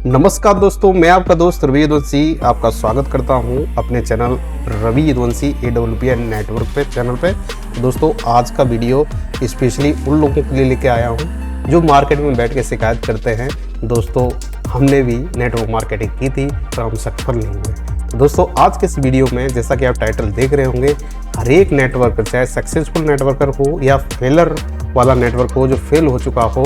नमस्कार दोस्तों, मैं आपका दोस्त रवि यदुवंशी आपका स्वागत करता हूं अपने channel Ravi Yaduvanshi AWPN network पे चैनल पे। दोस्तों, आज का वीडियो स्पेशली उन लोगों के लिए लेके आया हूं जो मार्केट में बैठ के शिकायत करते हैं। दोस्तों, हमने भी नेटवर्क मार्केटिंग की थी पर हम सफल नहीं हुए। तो दोस्तों, आज के इस वीडियो में जैसा कि आप टाइटल देख रहे होंगे, हर एक नेटवर्कर, चाहे सक्सेसफुल नेटवर्कर हो या फेलर वाला नेटवर्क हो जो फेल हो चुका हो,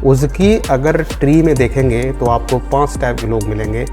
उसकी अगर ट्री में देखेंगे तो आपको 5 टाइप के लोग मिलेंगे।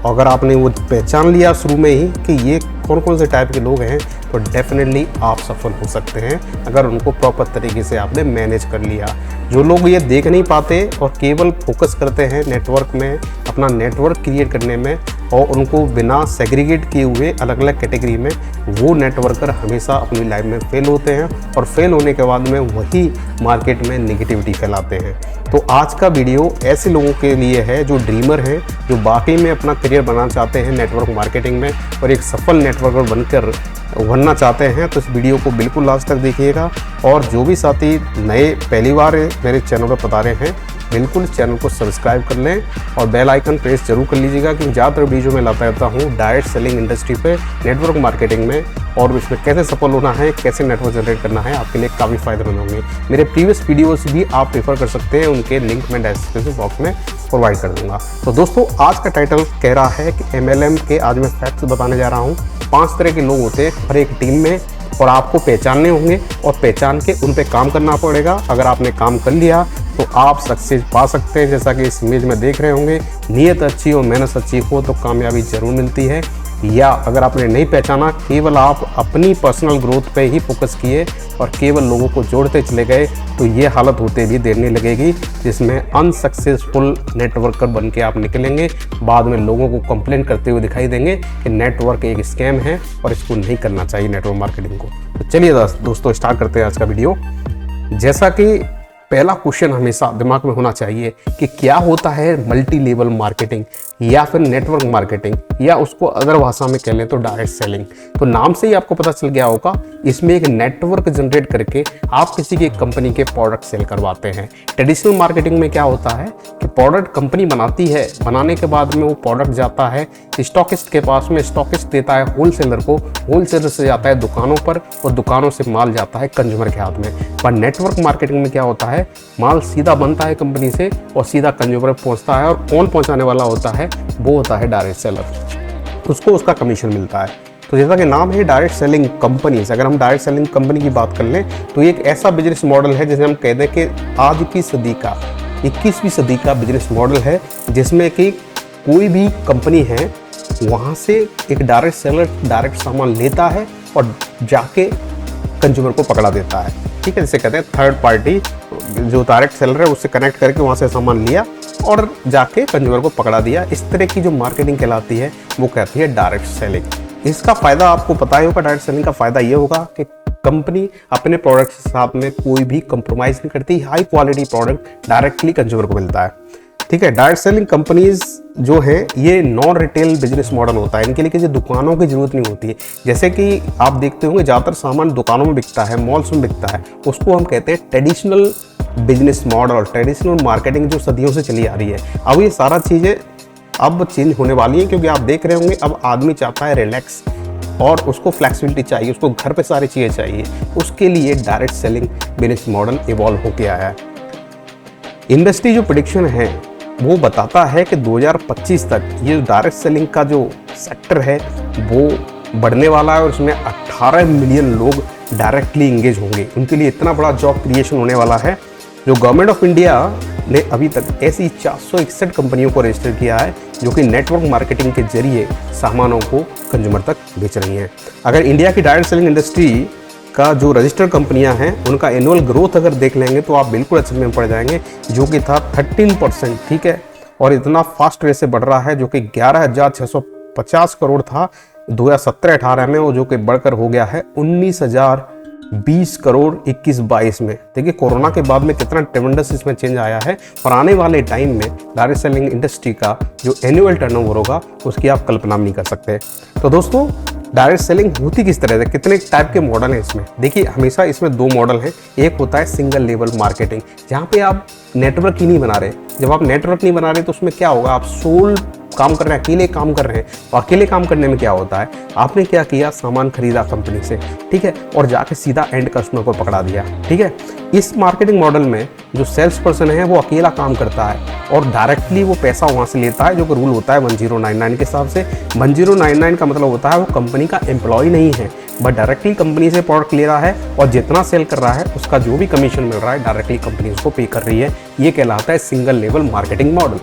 अगर आपने वो पहचान लिया शुरू में ही कि ये कौन कौन से टाइप के लोग हैं, तो डेफिनेटली आप सफल हो सकते हैं अगर उनको प्रॉपर तरीके से आपने मैनेज कर लिया। जो लोग ये देख नहीं पाते और केवल फोकस करते हैं नेटवर्क में, अपना नेटवर्क क्रिएट करने में, और उनको बिना सेग्रीगेट किए हुए अलग अलग कैटेगरी में, वो नेटवर्कर हमेशा अपनी लाइफ में फेल होते हैं और फेल होने के बाद में वही मार्केट में नेगेटिविटी फैलाते हैं। तो आज का वीडियो ऐसे लोगों के लिए है जो ड्रीमर हैं, जो वाकई में अपना करियर बनाना चाहते हैं नेटवर्क मार्केटिंग में और एक सफल नेटवर्कर बनना चाहते हैं। तो इस वीडियो को बिल्कुल लास्ट तक देखिएगा। और जो भी साथी नए पहली बार मेरे चैनल पर पधारे हैं, बिल्कुल चैनल को सब्सक्राइब कर लें और बेल आइकन प्रेस जरूर कर लीजिएगा, क्योंकि ज़्यादातर वीडियो में लाता रहता हूँ डायरेक्ट सेलिंग इंडस्ट्री पे, नेटवर्क मार्केटिंग में, और इसमें कैसे सफल होना है, कैसे नेटवर्क जनरेट करना है, आपके लिए काफ़ी फायदेमंद होंगे। मेरे प्रीवियस वीडियोस भी आप प्रेफर कर सकते हैं, उनके लिंक मैं डिस्क्रिप्शन बॉक्स में प्रोवाइड कर दूंगा। तो दोस्तों, आज का टाइटल कह रहा है कि MLM के आज मैं फैक्ट्स बताने जा रहा हूँ। 5 तरह के लोग होते हैं हर एक टीम में और आपको पहचानने होंगे और पहचान के उन पे काम करना पड़ेगा। अगर आपने काम कर लिया तो आप सक्सेस पा सकते हैं। जैसा कि इस इमेज में देख रहे होंगे, नियत अच्छी और मेहनत अच्छी हो तो कामयाबी जरूर मिलती है। या अगर आपने नहीं पहचाना, केवल आप अपनी पर्सनल ग्रोथ पे ही फोकस किए और केवल लोगों को जोड़ते चले गए, तो ये हालत होते भी देर नहीं लगेगी, जिसमें अनसक्सेसफुल नेटवर्कर बन के आप निकलेंगे। बाद में लोगों को कंप्लेन करते हुए दिखाई देंगे कि नेटवर्क एक स्कैम है और इसको नहीं करना चाहिए नेटवर्क मार्केटिंग को। तो चलिए दोस्तों, स्टार्ट करते हैं आज का वीडियो। जैसा कि पहला क्वेश्चन हमेशा दिमाग में होना चाहिए कि क्या होता है मल्टी लेवल मार्केटिंग या फिर नेटवर्क मार्केटिंग, या उसको अदर भाषा में कह लें तो डायरेक्ट सेलिंग। तो नाम से ही आपको पता चल गया होगा, इसमें एक नेटवर्क जनरेट करके आप किसी की कंपनी के प्रोडक्ट सेल करवाते हैं। ट्रेडिशनल मार्केटिंग में क्या होता है कि प्रोडक्ट कंपनी बनाती है, बनाने के बाद में वो प्रोडक्ट जाता है स्टॉकिस्ट के पास में, स्टॉकिस्ट देता है होलसेलर को, होलसेलर से जाता है दुकानों पर और दुकानों से माल जाता है कंज्यूमर के हाथ में। पर नेटवर्क मार्केटिंग में क्या होता है, माल सीधा बनता है कंपनी से और सीधा कंज्यूमर पहुंचता है, और कौन पहुंचाने वाला होता है, वो होता है डायरेक्ट सेलर, उसको उसका कमीशन मिलता है। तो जैसा कि नाम है डायरेक्ट सेलिंग कंपनीज, अगर हम डायरेक्ट सेलिंग कंपनी की बात कर लें तो ये एक ऐसा बिजनेस मॉडल है जिसे हम कह दें कि आज की सदी का 21वीं सदी का बिजनेस मॉडल है, जिसमें कि कोई भी कंपनी है वहाँ से एक डायरेक्ट सेलर डायरेक्ट सामान लेता है और जाके कंज्यूमर को पकड़ा देता है। ठीक है, जिसे कहते हैं थर्ड पार्टी, जो डायरेक्ट सेलर है उससे कनेक्ट करके वहाँ से सामान लिया और जाके कंज्यूमर को पकड़ा दिया। इस तरह की जो मार्केटिंग कहलाती है वो कहती है डायरेक्ट सेलिंग। इसका फ़ायदा आपको पता ही होगा। डायरेक्ट सेलिंग का फ़ायदा ये होगा कि कंपनी अपने प्रोडक्ट के साथ में कोई भी कंप्रोमाइज़ नहीं करती, high quality product directly consumer को मिलता है। ठीक है, डायरेक्ट सेलिंग कंपनीज जो है ये नॉन रिटेल बिजनेस मॉडल होता है। इनके लिए किसी दुकानों की जरूरत नहीं होती है। जैसे कि आप देखते होंगे ज़्यादातर सामान दुकानों में बिकता है, मॉल्स में बिकता है, उसको हम कहते हैं traditional business model, traditional marketing जो सदियों से चली आ रही है। अब ये सारा चीज़ें अब चेंज होने वाली हैं, क्योंकि आप देख रहे होंगे अब आदमी चाहता है रिलैक्स और उसको फ्लेक्सिबिलिटी चाहिए, उसको घर पे सारी चीज़ें चाहिए। उसके लिए direct selling business model evolve होकर आया है। इंडस्ट्री जो प्रेडिक्शन है वो बताता है कि 2025 तक ये डायरेक्ट सेलिंग का जो सेक्टर है वो बढ़ने वाला है और उसमें 18 मिलियन लोग डायरेक्टली इंगेज होंगे। उनके लिए इतना बड़ा जॉब क्रिएशन होने वाला है। जो गवर्नमेंट ऑफ इंडिया ने अभी तक ऐसी 461 कंपनियों को रजिस्टर किया है जो कि नेटवर्क मार्केटिंग के जरिए सामानों को कंज्यूमर तक बेच रही हैं। अगर इंडिया की डायरेक्ट सेलिंग इंडस्ट्री का जो रजिस्टर्ड कंपनियां हैं उनका एनुअल ग्रोथ अगर देख लेंगे तो आप बिल्कुल अच्छे में पड़ जाएंगे, जो कि था 13%। ठीक है, और इतना फास्ट रेट से बढ़ रहा है, जो कि 11,650 करोड़ था 2017-18 में, वो जो कि बढ़कर हो गया है 19,020 करोड़ 21-22 में। देखिए कोरोना के बाद में कितना ट्रेमेंडस इसमें चेंज आया है, और आने वाले टाइम में डायरेक्ट सेलिंग इंडस्ट्री का जो एनुअल टर्नओवर होगा उसकी आप कल्पना नहीं कर सकते। तो दोस्तों, डायरेक्ट सेलिंग होती किस तरह से, कितने टाइप के मॉडल हैं इसमें। देखिए हमेशा इसमें दो मॉडल हैं। एक होता है सिंगल लेवल मार्केटिंग, जहाँ पे आप नेटवर्क ही नहीं बना रहे। जब आप नेटवर्क नहीं बना रहे तो उसमें क्या होगा, आप सोल काम कर रहे हैं, अकेले काम कर रहे हैं। और अकेले काम करने में क्या होता है, आपने क्या किया, सामान खरीदा कंपनी से, ठीक है, और जाके सीधा एंड कस्टमर को पकड़ा दिया, ठीक है। इस मार्केटिंग मॉडल में जो सेल्स पर्सन है वो अकेला काम करता है और डायरेक्टली वो पैसा वहाँ से लेता है, जो कि रूल होता है 1099 के हिसाब से। 1099 का मतलब होता है वो कंपनी का एम्प्लॉय नहीं है, बट डायरेक्टली कंपनी से प्रोडक्ट ले रहा है और जितना सेल कर रहा है उसका जो भी कमीशन मिल रहा है डायरेक्टली कंपनी उसको पे कर रही है। ये कहलाता है सिंगल लेवल मार्केटिंग मॉडल।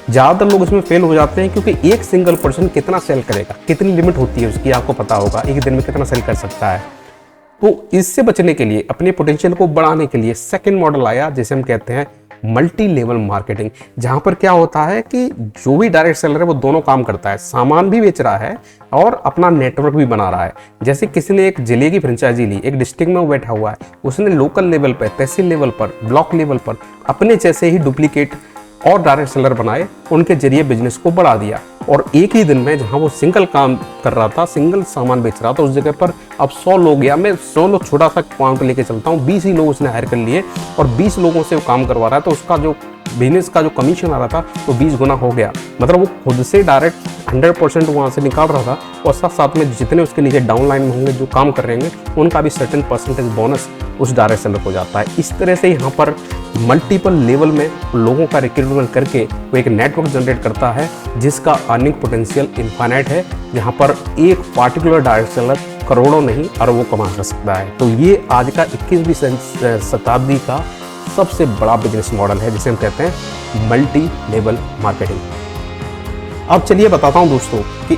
ज़्यादातर लोग इसमें फेल हो जाते हैं क्योंकि एक सिंगल पर्सन कितना सेल करेगा, कितनी लिमिट होती है उसकी, आपको पता होगा एक दिन में कितना सेल कर सकता है। तो इससे बचने के लिए, अपने पोटेंशियल को बढ़ाने के लिए सेकंड मॉडल आया जिसे हम कहते हैं मल्टी लेवल मार्केटिंग, जहां पर क्या होता है कि जो भी डायरेक्ट सेलर है वो दोनों काम करता है, सामान भी बेच रहा है और अपना नेटवर्क भी बना रहा है। जैसे किसी ने एक जिले की फ्रेंचाइजी ली, एक डिस्ट्रिक्ट में वो बैठा हुआ है, उसने लोकल लेवल पर, तहसील लेवल पर, ब्लॉक लेवल पर अपने जैसे ही डुप्लीकेट और डायरेक्ट सेलर बनाए, उनके जरिए बिजनेस को बढ़ा दिया। और एक ही दिन में जहां वो सिंगल काम कर रहा था, सिंगल सामान बेच रहा था, उस जगह पर अब 100 लोग, या मैं 100 लोग छोटा सा पॉइंट लेके चलता हूँ, 20 ही लोग उसने हायर कर लिए और 20 लोगों से वो काम करवा रहा है, तो उसका जो बिजनेस का जो कमीशन आ रहा था वो 20 गुना हो गया। मतलब वो खुद से डायरेक्ट 100% वहाँ से निकाल रहा था और साथ साथ में जितने उसके नीचे डाउन लाइन में होंगे जो काम कर रहे होंगे उनका भी सर्टेन परसेंटेज बोनस उस डायरेक्ट सेलर को जाता है। इस तरह से यहाँ पर मल्टीपल लेवल में लोगों का रिक्रूटमेंट करके वो एक नेटवर्क जनरेट करता है जिसका अर्निंग पोटेंशियल इनफाइनाइट है, जहाँ पर एक पार्टिकुलर डायरेक्ट सेलर करोड़ों नहीं अरबों कमा कर सकता है। तो ये आज का 21वीं शताब्दी का सबसे बड़ा बिजनेस मॉडल है जिसे हम कहते हैं मल्टी लेवल मार्केटिंग। अब चलिए बताता हूँ दोस्तों कि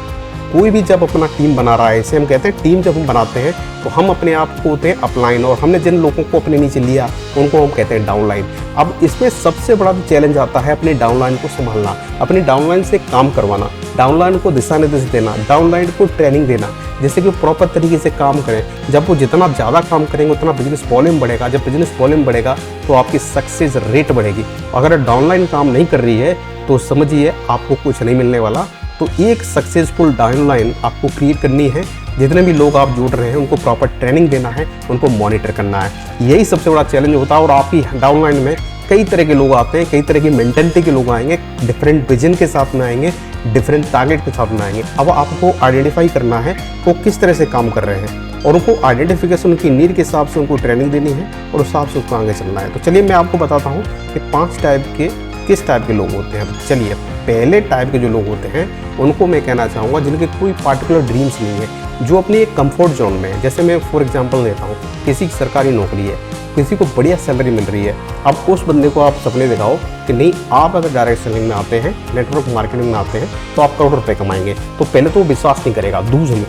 कोई भी जब अपना टीम बना रहा है, इसे हम कहते हैं टीम जब हम बनाते हैं तो हम अपने आप को होते हैं अपलाइन, और हमने जिन लोगों को अपने नीचे लिया उनको हम कहते हैं डाउनलाइन। अब इसमें सबसे बड़ा चैलेंज आता है अपने डाउनलाइन को संभालना, अपने डाउनलाइन से काम करवाना, डाउनलाइन को दिशा निर्देश देना, डाउनलाइन को ट्रेनिंग देना, जैसे कि प्रॉपर तरीके से काम करें। जब वो जितना ज़्यादा काम करेंगे उतना बिजनेस वॉल्यूम बढ़ेगा, जब बिजनेस वॉल्यूम बढ़ेगा तो आपकी सक्सेस रेट बढ़ेगी। अगर डाउनलाइन काम नहीं कर रही है तो समझिए आपको कुछ नहीं मिलने वाला। तो एक सक्सेसफुल डाउनलाइन आपको क्रिएट करनी है, जितने भी लोग आप जुड़ रहे हैं उनको प्रॉपर ट्रेनिंग देना है, उनको मॉनिटर करना है, यही सबसे बड़ा चैलेंज होता है। और आपकी डाउनलाइन में कई तरह के लोग आते हैं, कई तरह की मेंटेलिटी के लोग आएंगे, डिफरेंट विजन के साथ में आएंगे, डिफरेंट टारगेट के साथ में आएंगे। अब आपको आइडेंटिफाई करना है वो किस तरह से काम कर रहे हैं और उनको आइडेंटिफिकेशन उनकी नीड के हिसाब से उनको ट्रेनिंग देनी है और उस हिसाब से उसको आगे चलना है। तो चलिए मैं आपको बताता हूँ कि 5 टाइप के किस टाइप के लोग होते हैं। चलिए पहले टाइप के जो लोग होते हैं उनको मैं कहना चाहूँगा जिनके कोई पार्टिकुलर ड्रीम्स नहीं है, जो अपनी एक कंफर्ट जोन में है। जैसे मैं फॉर एग्जांपल देता हूँ, किसी की सरकारी नौकरी है, किसी को बढ़िया सैलरी मिल रही है। अब उस बंदे को आप सपने दिखाओ कि नहीं, आप अगर डायरेक्ट सेलिंग में आते हैं, नेटवर्क मार्केटिंग में आते हैं तो आप करोड़ रुपये कमाएंगे। तो पहले तो वो विश्वास नहीं करेगा, दूज में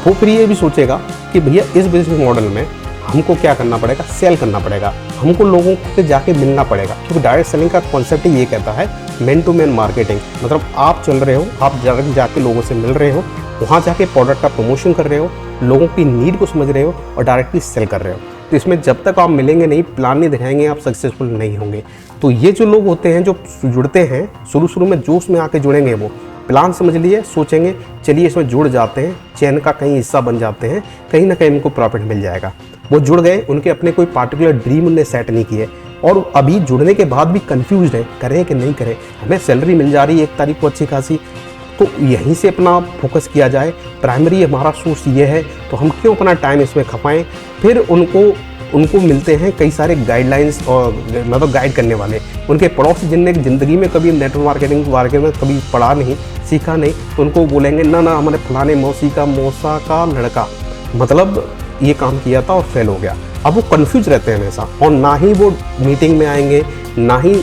वो फिर ये भी सोचेगा कि भैया इस बिजनेस मॉडल में हमको क्या करना पड़ेगा, सेल करना पड़ेगा, हमको लोगों से जाके मिलना पड़ेगा। क्योंकि डायरेक्ट सेलिंग का कॉन्सेप्ट ही ये कहता है मैन टू मैन मार्केटिंग, मतलब आप चल रहे हो, आप डायरेक्ट जाके लोगों से मिल रहे हो, वहाँ जाके प्रोडक्ट का प्रमोशन कर रहे हो, लोगों की नीड को समझ रहे हो और डायरेक्टली सेल कर रहे हो। तो इसमें जब तक आप मिलेंगे नहीं, प्लान नहीं दिखाएंगे, आप सक्सेसफुल नहीं होंगे। तो ये जो लोग होते हैं जो जुड़ते हैं, शुरू में जोश में आके जुड़ेंगे, वो प्लान समझ लिए, सोचेंगे चलिए इसमें जुड़ जाते हैं, चैन का कहीं हिस्सा बन जाते हैं, कहीं ना कहीं उनको प्रॉफिट मिल जाएगा। वो जुड़ गए, उनके अपने कोई पार्टिकुलर ड्रीम उन्हें सेट नहीं किए और अभी जुड़ने के बाद भी कंफ्यूज है, करें कि नहीं करें। हमें सैलरी मिल जा रही है 1 तारीख को अच्छी खासी, तो यहीं से अपना फोकस किया जाए, प्राइमरी हमारा सोर्स ये है, तो हम क्यों अपना टाइम इसमें खपाएं। फिर उनको मिलते हैं कई सारे गाइडलाइंस और मतलब गाइड करने वाले, उनके पड़ोसी जिनने ज़िंदगी में कभी नेटवर्क मार्केटिंग बारे में कभी पढ़ा नहीं, सीखा नहीं, तो उनको बोलेंगे ना हमारे फलाने मौसा का लड़का मतलब ये काम किया था और फेल हो गया। अब वो कंफ्यूज रहते हैं हमेशा, और ना ही वो मीटिंग में आएंगे, ना ही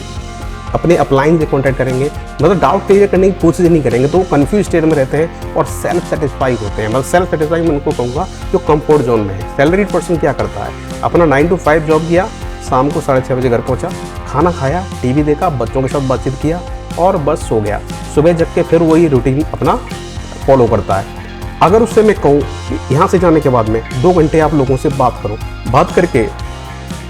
अपने अपलाइन से कॉन्टैक्ट करेंगे, मतलब डाउट क्लियर करने की कोशिश नहीं करेंगे। तो वो कंफ्यूज स्टेट में रहते हैं और सेल्फ सेटिस्फाई होते हैं। मतलब सेल्फ सेटिस्फाई मैं उनको कहूँगा जो कंफर्ट जोन में है। सैलरी पर्सन क्या करता है, अपना 9 to 5 जॉब किया, शाम को 6:30 बजे घर पहुँचा, खाना खाया, टीवी देखा, बच्चों के साथ बातचीत किया और बस सो गया। सुबह जग के फिर वही रूटीन अपना फॉलो करता है। अगर उससे मैं कहूँ यहाँ से जाने के बाद में 2 घंटे आप लोगों से बात करो, बात करके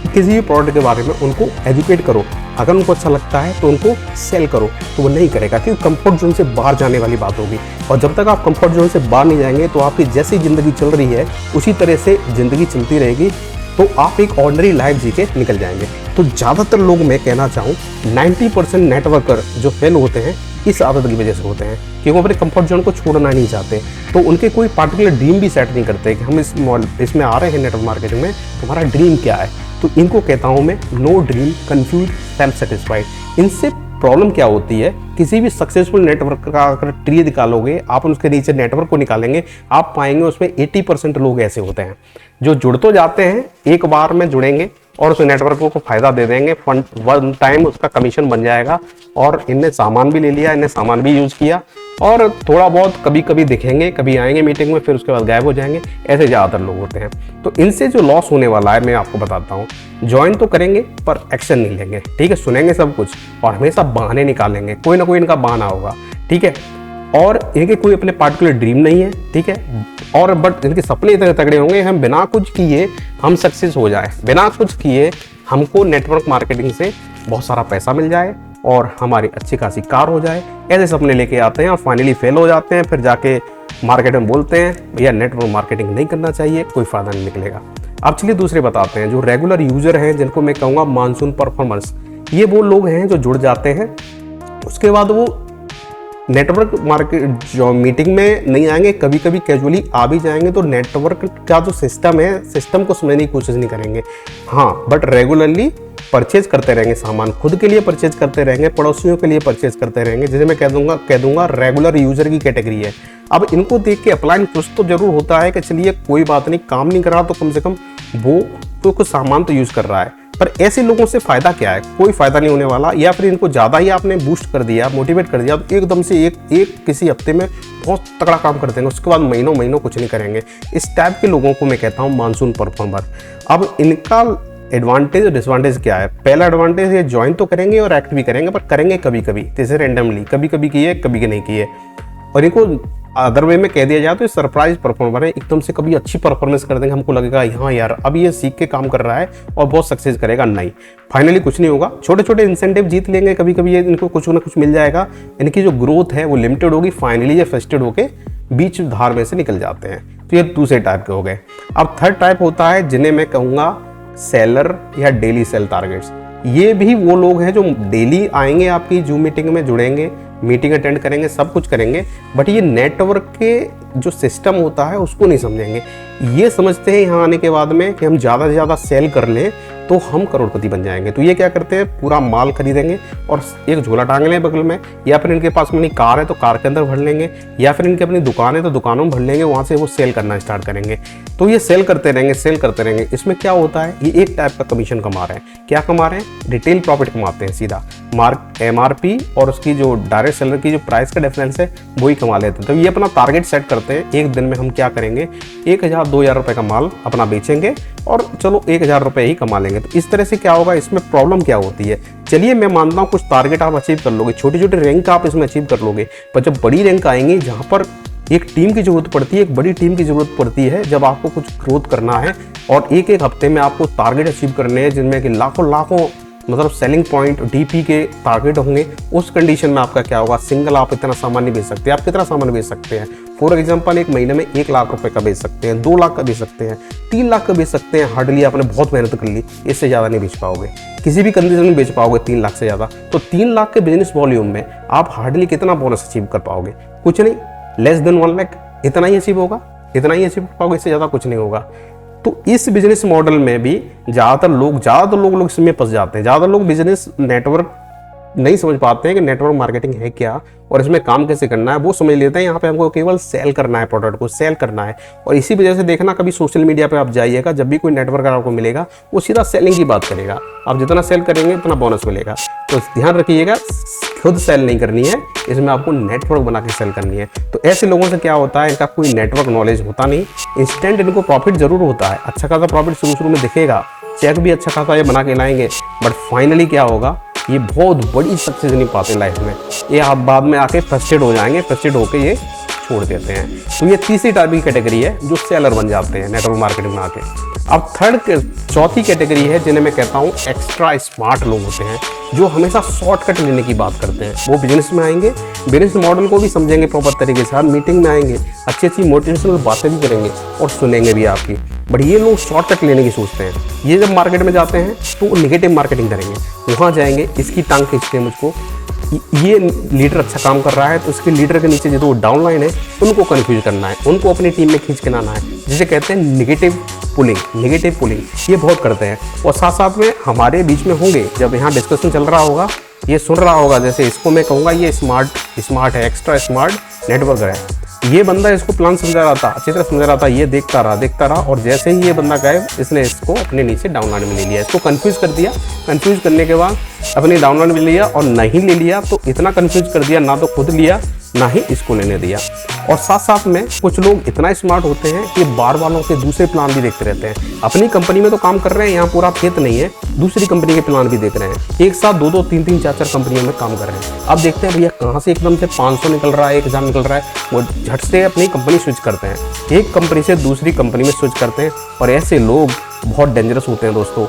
किसी भी प्रोडक्ट के बारे में उनको एजुकेट करो, अगर उनको अच्छा लगता है तो उनको सेल करो, तो वो नहीं करेगा, क्योंकि कंफर्ट जोन से बाहर जाने वाली बात होगी। और जब तक आप कंफर्ट जोन से बाहर नहीं जाएंगे तो आपकी जैसी ज़िंदगी चल रही है उसी तरह से ज़िंदगी चलती रहेगी, तो आप एक ऑर्डिनरी लाइफ जी के निकल जाएंगे। तो ज़्यादातर लोग, मैं कहना चाहूँ 90% नेटवर्कर जो फेल होते हैं इस आदत की वजह से होते हैं, कि वो अपने कंफर्ट जोन को छोड़ना नहीं चाहते। तो उनके कोई पार्टिकुलर ड्रीम भी सेट नहीं करते कि हम इसमें आ रहे हैं नेटवर्क मार्केटिंग में, तुम्हारा ड्रीम क्या है। तो इनको कहता हूँ मैं no dream, confuse, self satisfied. इनसे प्रॉब्लम क्या होती है, किसी भी सक्सेसफुल नेटवर्क का अगर ट्री निकालोगे, आप उसके नीचे नेटवर्क को निकालेंगे, आप पाएंगे उसमें 80% लोग ऐसे होते हैं जो जुड़ तो जाते हैं, एक बार में जुड़ेंगे और उस नेटवर्क को फायदा दे देंगे, फंड वन टाइम उसका कमीशन बन जाएगा, और इनने सामान भी ले लिया, इनने सामान भी यूज किया, और थोड़ा बहुत कभी कभी दिखेंगे, कभी आएंगे मीटिंग में, फिर उसके बाद गायब हो जाएंगे। ऐसे ज़्यादातर लोग होते हैं। तो इनसे जो लॉस होने वाला है मैं आपको बताता हूँ। ज्वाइन तो करेंगे पर एक्शन नहीं लेंगे, ठीक है, सुनेंगे सब कुछ और हमेशा बहाने निकालेंगे, कोई ना कोई इनका बहाना होगा, ठीक है। और इनके कोई अपने पार्टिकुलर ड्रीम नहीं है, ठीक है, और बट इनके सपने इतने तगड़े होंगे, हम बिना कुछ किए हम सक्सेस हो जाए, बिना कुछ किए हमको नेटवर्क मार्केटिंग से बहुत सारा पैसा मिल जाए और हमारी अच्छी खासी कार हो जाए। ऐसे सपने लेके आते हैं और फाइनली फेल हो जाते हैं, फिर जाके मार्केट में बोलते हैं भैया नेटवर्क मार्केटिंग नहीं करना चाहिए, कोई फ़ायदा नहीं निकलेगा। अब चलिए दूसरे बताते हैं, जो रेगुलर यूजर हैं, जिनको मैं कहूँगा मानसून परफॉर्मर्स। ये वो लोग हैं जो जुड़ जाते हैं, उसके बाद वो नेटवर्क मार्केट जो मीटिंग में नहीं आएंगे, कभी कभी कैजुअली आ भी जाएंगे, तो नेटवर्क का जो सिस्टम है, सिस्टम को समझने की कोशिश नहीं करेंगे। हाँ, बट रेगुलरली परचेज करते रहेंगे, सामान खुद के लिए परचेज करते रहेंगे, पड़ोसियों के लिए परचेज करते रहेंगे, जिसे मैं कह दूंगा रेगुलर यूजर की कैटेगरी है। अब इनको देख के अप्लाई कुछ तो जरूर होता है कि चलिए कोई बात नहीं, काम नहीं कर रहा तो कम से कम वो तो कुछ सामान तो यूज़ कर रहा है। पर ऐसे लोगों से फ़ायदा क्या है, कोई फ़ायदा नहीं होने वाला। या फिर इनको ज़्यादा ही आपने बूस्ट कर दिया, मोटिवेट कर दिया, तो एकदम से एक किसी हफ्ते में बहुत तगड़ा काम कर देंगे, उसके बाद महीनों कुछ नहीं करेंगे। इस टाइप के लोगों को मैं कहता हूँ मानसून परफॉर्मर। अब इनका एडवांटेज और डिसवांटेज क्या है। पहला एडवांटेज ये ज्वाइन तो करेंगे और एक्ट भी करेंगे, पर करेंगे कभी कभी, जैसे रैंडमली, कभी कभी किए कभी नहीं किए। और इनको अदर वे में कह दिया जाए तो सरप्राइज परफॉर्मर है, एकदम से कभी अच्छी परफॉर्मेंस कर देंगे, हमको लगेगा हाँ यार अब ये सीख के काम कर रहा है और बहुत सक्सेस करेगा। नहीं, फाइनली कुछ नहीं होगा। छोटे छोटे इंसेंटिव जीत लेंगे, कभी कभी ये इनको कुछ ना कुछ मिल जाएगा, इनकी जो ग्रोथ है वो लिमिटेड होगी, फाइनली ये फ्रस्ट्रेट होके बीच धार में से निकल जाते हैं। तो ये दूसरे टाइप के हो गए। अब थर्ड टाइप होता है जिन्हें मैं कहूँगा सेलर या डेली सेल टारगेट्स। ये भी वो लोग हैं जो डेली आएंगे आपकी जूम मीटिंग में, जुड़ेंगे, मीटिंग अटेंड करेंगे, सब कुछ करेंगे, बट ये नेटवर्क के जो सिस्टम होता है उसको नहीं समझेंगे। ये समझते हैं यहाँ आने के बाद में कि हम ज़्यादा से ज़्यादा सेल कर लें तो हम करोड़पति बन जाएंगे। तो ये क्या करते हैं, पूरा माल खरीदेंगे और एक झोला टांग लें बगल में, या फिर इनके पास अपनी कार है तो कार के अंदर भर लेंगे, या फिर इनकी अपनी दुकान है तो दुकानों में भर लेंगे, वहाँ से वो सेल करना स्टार्ट करेंगे। तो ये सेल करते रहेंगे। इसमें क्या होता है, ये एक टाइप का कमीशन कमा रहे हैं। क्या कमा रहे हैं, रिटेल प्रॉफिट कमाते हैं, सीधा MRP और उसकी जो डायरेक्ट सेलर की जो प्राइस का डिफरेंस है वही कमा लेते हैं। तो ये अपना टारगेट सेट करते हैं, एक दिन में हम क्या करेंगे, 1000-2000 रुपये का माल अपना बेचेंगे और चलो 1000 रुपये ही कमा लेंगे। तो इस तरह से क्या होगा, इसमें प्रॉब्लम क्या होती है, चलिए मैं मानता हूँ कुछ टारगेट आप अचीव कर लोगे, छोटे छोटे रैंक आप इसमें अचीव कर लोगे, पर जब बड़ी रैंक आएंगी जहाँ पर एक टीम की जरूरत पड़ती है, एक बड़ी टीम की जरूरत पड़ती है, जब आपको कुछ ग्रोथ करना है और एक हफ्ते में आपको टारगेट अचीव करने हैं जिनमें कि लाखों मतलब सेलिंग पॉइंट DP के टारगेट होंगे, उस कंडीशन में आपका क्या होगा, सिंगल आप इतना सामान नहीं बेच सकते। आप कितना सामान बेच सकते हैं, फॉर एग्जांपल एक महीने में 1 लाख रुपए का बेच सकते हैं, 2 लाख का बेच सकते हैं, 3 लाख का बेच सकते हैं। हार्डली आपने बहुत मेहनत कर ली, इससे ज़्यादा नहीं बेच पाओगे, किसी भी कंडीशन में बेच पाओगे 3 लाख से ज़्यादा। तो 3 लाख के बिजनेस वॉल्यूम में आप हार्डली कितना बोनस अचीव कर पाओगे, कुछ नहीं, लेस देन 1 लाख, इतना ही अचीव होगा, इतना ही अचीव कर पाओगे, इससे ज़्यादा कुछ नहीं होगा। तो इस बिजनेस मॉडल में भी ज़्यादातर लोग इसमें फंस जाते हैं। ज़्यादातर लोग बिजनेस नेटवर्क नहीं समझ पाते हैं कि नेटवर्क मार्केटिंग है क्या और इसमें काम कैसे करना है। वो समझ लेते हैं यहाँ पे हमको केवल सेल करना है, प्रोडक्ट को सेल करना है। और इसी वजह से देखना, कभी सोशल मीडिया पे आप जाइएगा, जब भी कोई नेटवर्कर आपको मिलेगा वो सीधा सेलिंग की बात करेगा, आप जितना सेल करेंगे उतना बोनस मिलेगा। तो ध्यान रखिएगा, खुद सेल नहीं करनी है, इसमें आपको नेटवर्क बना के सेल करनी है। तो ऐसे लोगों से क्या होता है, इनका कोई नेटवर्क नॉलेज होता नहीं, इंस्टेंट इनको प्रॉफिट जरूर होता है, अच्छा खासा प्रॉफिट शुरू में दिखेगा, चेक भी अच्छा खासा ये बना के लाएंगे, बट फाइनली क्या होगा, ये बहुत बड़ी सक्सेस नहीं पाते लाइफ में। ये आप बाद में आके फ्रस्ट्रेट हो जाएंगे, फ्रस्ट्रेट होकर ये छोड़ देते हैं। तो ये तीसरी टाइप की कैटेगरी है जो सेलर बन जाते हैं नेटवर्क मार्केटिंग में आके। अब चौथी कैटेगरी है जिन्हें मैं कहता हूँ एक्स्ट्रा स्मार्ट लोग होते हैं, जो हमेशा शॉर्टकट लेने की बात करते हैं। वो बिजनेस में आएंगे, बिजनेस मॉडल को भी समझेंगे प्रॉपर तरीके से, हर मीटिंग में आएंगे, अच्छी अच्छी मोटिवेशनल बातें भी करेंगे और सुनेंगे भी आपकी। बट ये लोग शॉर्टकट लेने की सोचते हैं। ये जब मार्केट में जाते हैं तो निगेटिव मार्केटिंग करेंगे, वहाँ जाएंगे, इसकी टांग खींचते हैं मुझको, ये लीडर अच्छा काम कर रहा है तो उसके लीडर के नीचे जो डाउनलाइन है उनको कन्फ्यूज करना है, उनको अपनी टीम में खींच के लाना है, जिसे कहते हैं निगेटिव पुलिंग। ये बहुत करते हैं। और साथ साथ में हमारे बीच में होंगे, जब यहाँ डिस्कशन चल रहा होगा, ये सुन रहा होगा, जैसे इसको मैं कहूँगा ये स्मार्ट है, एक्स्ट्रा स्मार्ट नेटवर्कर है। ये बंदा इसको प्लान समझा रहा था, अच्छी तरह समझा रहा था, ये देखता रहा और जैसे ही ये बंदा गायब, इसने इसको अपने नीचे डाउनलाइन में ले लिया, इसको कंफ्यूज कर दिया। कंफ्यूज करने के बाद अपनी डाउनलाइन में लिया और नहीं ले लिया तो इतना कंफ्यूज कर दिया, ना तो खुद लिया ना ही इसको लेने दिया। और साथ साथ में कुछ लोग इतना स्मार्ट होते हैं कि बार वालों के दूसरे प्लान भी देखते रहते हैं। अपनी कंपनी में तो काम कर रहे हैं, यहाँ पूरा खेत नहीं है, दूसरी कंपनी के प्लान भी देख रहे हैं। एक साथ 2-2, 3-3, 4-4 कंपनियों में काम कर रहे हैं। अब देखते हैं भैया कहाँ से एकदम से 500 निकल रहा है, 1000 निकल रहा है, वो झट से अपनी कंपनी स्विच करते हैं, एक कंपनी से दूसरी कंपनी में स्विच करते हैं। और ऐसे लोग बहुत डेंजरस होते हैं दोस्तों।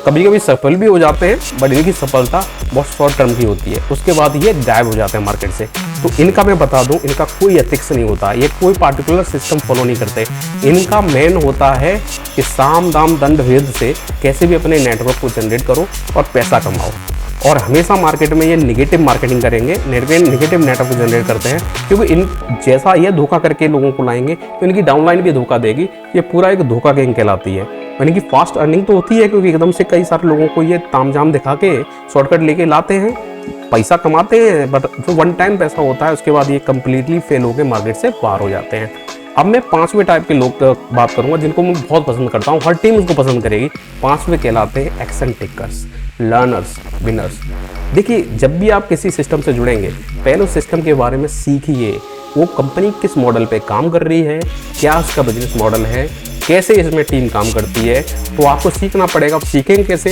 कभी कभी सफल भी हो जाते हैं, बट इनकी सफलता बहुत शॉर्ट टर्म की होती है, उसके बाद ये गायब हो जाते हैं मार्केट से। तो इनका मैं बता दूं, इनका कोई एथिक्स नहीं होता, ये कोई पार्टिकुलर सिस्टम फॉलो नहीं करते। इनका मेन होता है कि साम दाम दंड भेद से कैसे भी अपने नेटवर्क को जनरेट करो और पैसा कमाओ। और हमेशा मार्केट में ये निगेटिव मार्केटिंग करेंगे, निगेटिव नेटवर्क जनरेट करते हैं, क्योंकि इन जैसा ये धोखा करके लोगों को लाएंगे तो इनकी डाउनलाइन भी धोखा देगी। ये पूरा एक धोखा गेम कहलाती है। यानी कि फास्ट अर्निंग तो होती है, क्योंकि एकदम से कई सारे लोगों को ये तामझाम दिखा के शॉर्टकट लेके लाते हैं, पैसा कमाते हैं, बट जो वन टाइम पैसा होता है उसके बाद ये कंप्लीटली फेल होकर मार्केट से बाहर हो जाते हैं। अब मैं 5वें टाइप के लोग बात करूंगा जिनको मैं बहुत पसंद करता हूं, हर टीम उसको पसंद करेगी। 5वें कहलाते हैं एक्शन टेकर्स, लर्नर्स, विनर्स। देखिए, जब भी आप किसी सिस्टम से जुड़ेंगे, पहले उस सिस्टम के बारे में सीखिए, वो कंपनी किस मॉडल पे काम कर रही है, क्या उसका बिजनेस मॉडल है, कैसे इसमें टीम काम करती है। तो आपको सीखना पड़ेगा। सीखेंगे कैसे?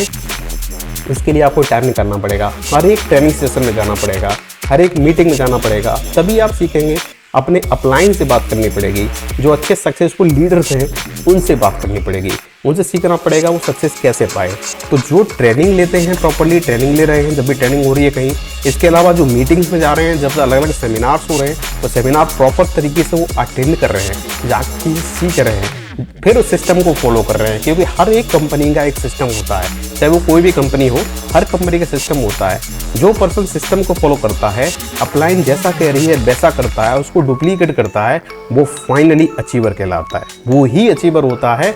इसके लिए आपको टाइम निकालना पड़ेगा, हर एक ट्रेनिंग सेशन में जाना पड़ेगा, हर एक मीटिंग में जाना पड़ेगा, तभी आप सीखेंगे। अपने अपलाइन से बात करनी पड़ेगी, जो अच्छे सक्सेसफुल लीडर्स हैं उनसे बात करनी पड़ेगी, उनसे सीखना पड़ेगा वो सक्सेस कैसे पाए। तो जो ट्रेनिंग लेते हैं, प्रॉपरली ट्रेनिंग ले रहे हैं, जब भी ट्रेनिंग हो रही है कहीं, इसके अलावा जो मीटिंग्स में जा रहे हैं, जब अलग अलग सेमिनार्स हो रहे हैं, तो सेमिनार प्रॉपर तरीके से वो अटेंड कर रहे हैं, जाके सीख रहे हैं, फिर उस सिस्टम को फॉलो कर रहे हैं। क्योंकि हर एक कंपनी का एक सिस्टम होता है, चाहे वो कोई भी कंपनी हो, हर कंपनी का सिस्टम होता है। जो पर्सन सिस्टम को फॉलो करता है, अपलाइन जैसा कह रही है वैसा करता है, उसको डुप्लीकेट करता है, वो फाइनली अचीवर कहलाता है, वो ही अचीवर होता है।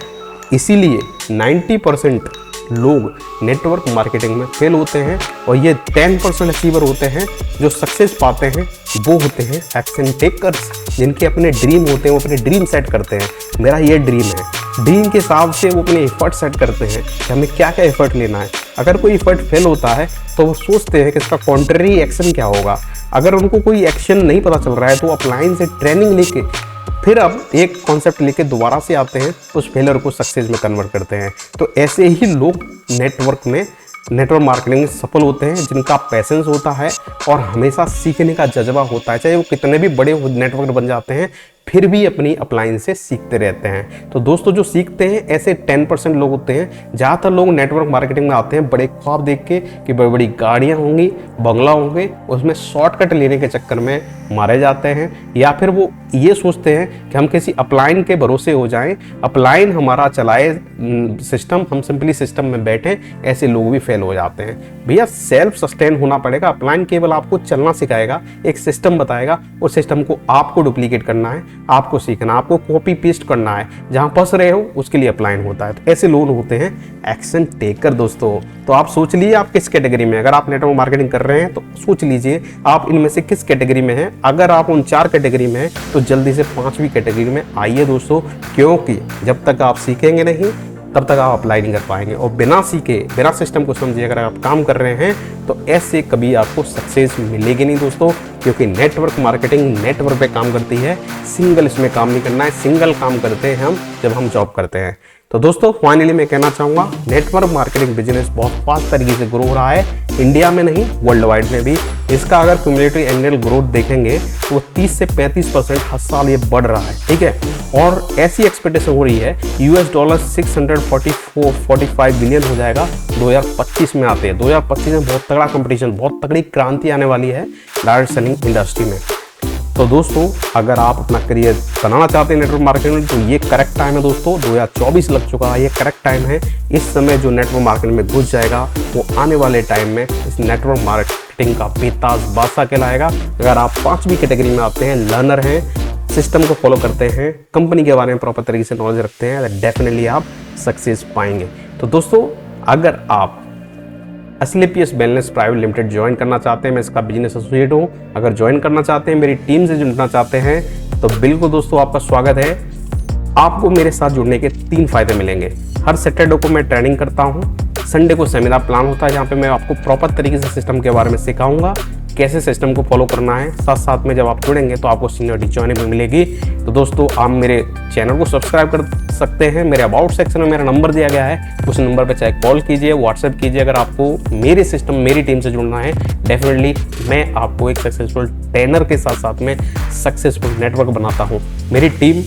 इसीलिए 90% लोग नेटवर्क मार्केटिंग में फेल होते हैं और ये 10% अचीवर होते हैं जो सक्सेस पाते हैं। वो होते हैं एक्शन टेकर्स, जिनके अपने ड्रीम होते हैं, वो अपने ड्रीम सेट करते हैं। मेरा ये ड्रीम है, ड्रीम के हिसाब से वो अपने एफर्ट सेट करते हैं कि हमें क्या क्या एफर्ट लेना है। अगर कोई एफर्ट फेल होता है तो वो सोचते हैं कि इसका कॉन्ट्ररी एक्शन क्या होगा। अगर उनको कोई एक्शन नहीं पता चल रहा है तो अपलाइन से ट्रेनिंग लेके फिर अब एक कॉन्सेप्ट लेके दोबारा से आते हैं, उस फेलर को सक्सेस में कन्वर्ट करते हैं। तो ऐसे ही लोग नेटवर्क मार्केटिंग में सफल होते हैं, जिनका पैसेंस होता है और हमेशा सीखने का जज्बा होता है। चाहे वो कितने भी बड़े नेटवर्क बन जाते हैं, फिर भी अपनी अपलाइन से सीखते रहते हैं। तो दोस्तों, जो सीखते हैं ऐसे 10% लोग होते हैं। ज़्यादातर लोग नेटवर्क मार्केटिंग में आते हैं बड़े ख्वाब देख के कि बड़ी बड़ी गाड़ियाँ होंगी, बंगला होंगे, उसमें शॉर्टकट लेने के चक्कर में मारे जाते हैं। या फिर वो ये सोचते हैं कि हम किसी अपलाइन के भरोसे हो जाएं, अपलाइन हमारा चलाए सिस्टम, हम सिंपली सिस्टम में बैठे। ऐसे लोग भी फेल हो जाते हैं। भैया, सेल्फ सस्टेन होना पड़ेगा। अपलाइन केवल आपको चलना सिखाएगा, एक सिस्टम बताएगा, उस सिस्टम को आपको डुप्लीकेट करना है, आपको सीखना, आपको कॉपी पेस्ट करना है। जहां फंस रहे हो उसके लिए अपलाइन होता है। तो ऐसे लोग होते हैं एक्शन टेकर दोस्तों। तो आप सोच लीजिए आप किस कैटेगरी में, अगर आप नेटवर्क मार्केटिंग कर रहे हैं तो सोच लीजिए आप इनमें से किस कैटेगरी में हैं। अगर आप उन 4 कैटेगरी में हैं तो जल्दी से 5वीं कैटेगरी में आइए दोस्तों, क्योंकि जब तक आप सीखेंगे नहीं तब तक आप अप्लाई नहीं कर पाएंगे। और बिना सीखे, बिना सिस्टम को समझे अगर आप काम कर रहे हैं तो ऐसे कभी आपको सक्सेस मिलेगी नहीं दोस्तों। क्योंकि नेटवर्क मार्केटिंग नेटवर्क पे काम करती है, सिंगल इसमें काम नहीं करना है। सिंगल काम करते हैं हम जब हम जॉब करते हैं। तो दोस्तों फाइनली मैं कहना चाहूँगा नेटवर्क मार्केटिंग बिजनेस बहुत फास्ट तरीके से ग्रो हो रहा है, इंडिया में नहीं वर्ल्ड वाइड में भी। इसका अगर क्यूमुलेटिव एनुअल ग्रोथ देखेंगे तो वो 30 से 35% हर साल ये बढ़ रहा है, ठीक है। और ऐसी एक्सपेक्टेशन हो रही है $645 बिलियन हो जाएगा 2025 में आते हैं। 2025 में बहुत तगड़ा कंपटीशन, बहुत तगड़ी क्रांति आने वाली है डायरेक्ट सेलिंग इंडस्ट्री में। तो दोस्तों अगर आप अपना करियर बनाना चाहते हैं नेटवर्क मार्केटिंग में, तो ये करेक्ट टाइम है दोस्तों। 2024 लग चुका है, ये करेक्ट टाइम है। इस समय जो नेटवर्क मार्केटिंग में घुस जाएगा वो आने वाले टाइम में इस नेटवर्क मार्केटिंग का बेताज बादशाह कहलाएगा। अगर आप 5वीं कैटेगरी में आते हैं, लर्नर हैं, सिस्टम को फॉलो करते हैं, कंपनी के बारे में प्रॉपर तरीके से नॉलेज रखते हैं, तो डेफिनेटली आप सक्सेस पाएंगे। तो दोस्तों अगर आप एसएलपीएस वेलनेस प्राइवेट लिमिटेड ज्वाइन करना चाहते हैं, मैं इसका बिजनेस एसोसिएट हूँ। अगर ज्वाइन करना चाहते हैं, मेरी टीम से जुड़ना चाहते हैं, तो बिल्कुल दोस्तों आपका स्वागत है। आपको मेरे साथ जुड़ने के 3 फायदे मिलेंगे। हर सैटरडे को मैं ट्रेनिंग करता हूँ, संडे को सेमिनार प्लान होता है जहाँ पे मैं आपको प्रॉपर तरीके से सिस्टम के बारे में सिखाऊंगा, कैसे सिस्टम को फॉलो करना है। साथ साथ में जब आप जुड़ेंगे तो आपको सीनियरिटी ज्वाइनिंग भी मिलेगी। तो दोस्तों आप मेरे चैनल को सब्सक्राइब कर सकते हैं। मेरे अबाउट सेक्शन में मेरा नंबर दिया गया है, उस नंबर पर चाहे कॉल कीजिए, व्हाट्सएप कीजिए। अगर आपको मेरे सिस्टम, मेरी टीम से जुड़ना है, डेफिनेटली मैं आपको एक सक्सेसफुल ट्रेनर के साथ साथ में सक्सेसफुल नेटवर्क बनाता हूँ। मेरी टीम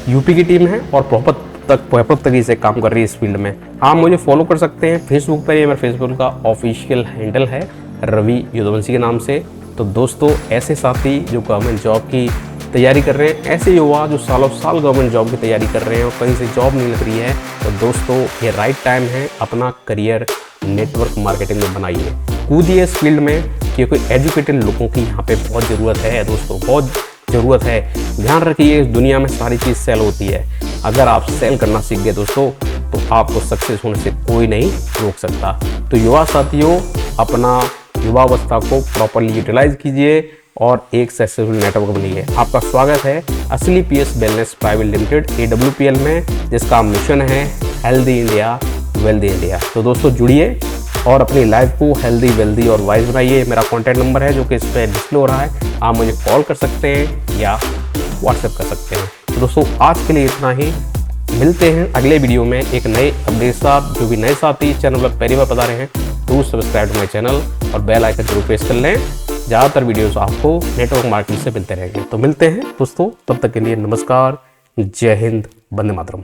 यूपी की टीम है और प्रॉपर तरीके से काम कर रही है इस फील्ड में। आप मुझे फॉलो कर सकते हैं फेसबुक पर, ये मेरा फेसबुक का ऑफिशियल हैंडल है रवि यदुवंशी के नाम से। तो दोस्तों ऐसे साथी जो गवर्नमेंट जॉब की तैयारी कर रहे हैं, ऐसे युवा जो सालों साल गवर्नमेंट जॉब की तैयारी कर रहे हैं और कहीं से जॉब नहीं लग रही है, तो दोस्तों ये राइट टाइम है, अपना करियर नेटवर्क मार्केटिंग में बनाइए, कूदिए इस फील्ड में, क्योंकि एजुकेटेड लोगों की यहाँ पे बहुत ज़रूरत है दोस्तों, बहुत ज़रूरत है। ध्यान रखिए इस दुनिया में सारी चीज़ सेल होती है। अगर आप सेल करना सीख गए दोस्तों तो आपको सक्सेस होने से कोई नहीं रोक सकता। तो युवा साथियों अपना युवावस्था को प्रॉपरली यूटिलाइज कीजिए और एक सक्सेसफुल नेटवर्क बनिए। आपका स्वागत है एसएलपीएस वेलनेस प्राइवेट लिमिटेड AWPL में, जिसका मिशन है हेल्दी इंडिया वेल्दी इंडिया। तो दोस्तों जुड़िए और अपनी लाइफ को हेल्दी वेल्दी और वाइज बनाइए। मेरा कॉन्टैक्ट नंबर है जो कि इस पर डिस्प्ले हो रहा है, आप मुझे कॉल कर सकते हैं या व्हाट्सएप कर सकते हैं। तो दोस्तों आज के लिए इतना ही, मिलते हैं अगले वीडियो में एक नए अपडेट साथ। जो भी नए साथी चैनल पर पहली बार बता रहे हैं तो सब्सक्राइब टू माई चैनल और बेल आइकन जरूर प्रेस कर लें। ज़्यादातर वीडियोस आपको नेटवर्क मार्केटिंग से मिलते रहेंगे। तो मिलते हैं दोस्तों, तब तक के लिए नमस्कार, जय हिंद, वंदे मातरम।